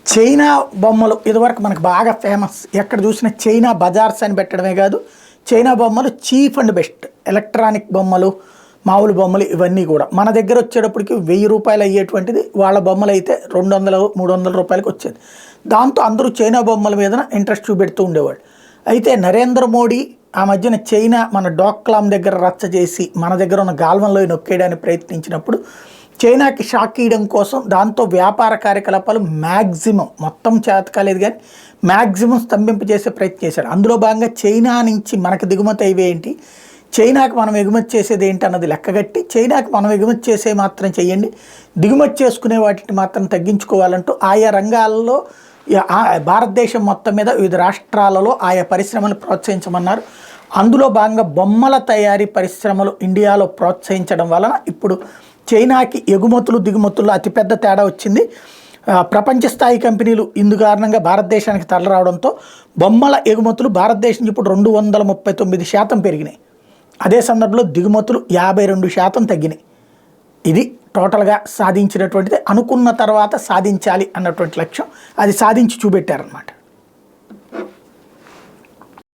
China బొమ్మలు ఇదివరకు మనకు బాగా ఫేమస్. ఎక్కడ చూసినా చైనా బజార్స్ అని పెట్టడమే కాదు, చైనా బొమ్మలు చీప్ అండ్ బెస్ట్. ఎలక్ట్రానిక్ బొమ్మలు, మామూలు బొమ్మలు ఇవన్నీ కూడా మన దగ్గర వచ్చేటప్పటికి 1000 రూపాయలు అయ్యేటువంటిది వాళ్ళ బొమ్మలు అయితే 200-300 రూపాయలకి వచ్చేది. దాంతో అందరూ చైనా బొమ్మల మీద ఇంట్రెస్ట్ చూపెడుతూ ఉండేవాళ్ళు. అయితే నరేంద్ర మోడీ ఆ మధ్యన చైనా మన డోక్లాం దగ్గర రచ్చ చేసి మన దగ్గర ఉన్న గాల్వన్లో నొక్కేయడానికి ప్రయత్నించినప్పుడు చైనాకి షాక్ ఇవ్వడం కోసం దాంతో వ్యాపార కార్యకలాపాలు మ్యాక్సిమం, మొత్తం చేతకాలేదు కానీ మ్యాక్సిమం స్తంభింప చేసే ప్రయత్నం చేశాడు. అందులో భాగంగా చైనా నుంచి మనకు దిగుమతి అయ్యే ఏంటి, చైనాకి మనం ఎగుమతి చేసేది ఏంటి అన్నది లెక్కగట్టి చైనాకి మనం ఎగుమతి చేసే మాత్రం చేయండి, దిగుమతి చేసుకునే వాటిని మాత్రం తగ్గించుకోవాలంటూ ఆయా రంగాల్లో భారతదేశం మొత్తం మీద వివిధ రాష్ట్రాలలో ఆయా పరిశ్రమలు ప్రోత్సహించమన్నారు. అందులో భాగంగా బొమ్మల తయారీ పరిశ్రమలు ఇండియాలో ప్రోత్సహించడం వలన ఇప్పుడు చైనాకి ఎగుమతులు దిగుమతుల్లో అతిపెద్ద తేడా వచ్చింది. ప్రపంచ స్థాయి కంపెనీలు ఇందు కారణంగా భారతదేశానికి తరలిరావడంతో బొమ్మల ఎగుమతులు భారతదేశం ఇప్పుడు 239% పెరిగినాయి. అదే సందర్భంలో దిగుమతులు 52% తగ్గినాయి. ఇది టోటల్గా సాధించినటువంటిది. అనుకున్న తర్వాత సాధించాలి అన్నటువంటి లక్ష్యం, అది సాధించి చూపెట్టారనమాట.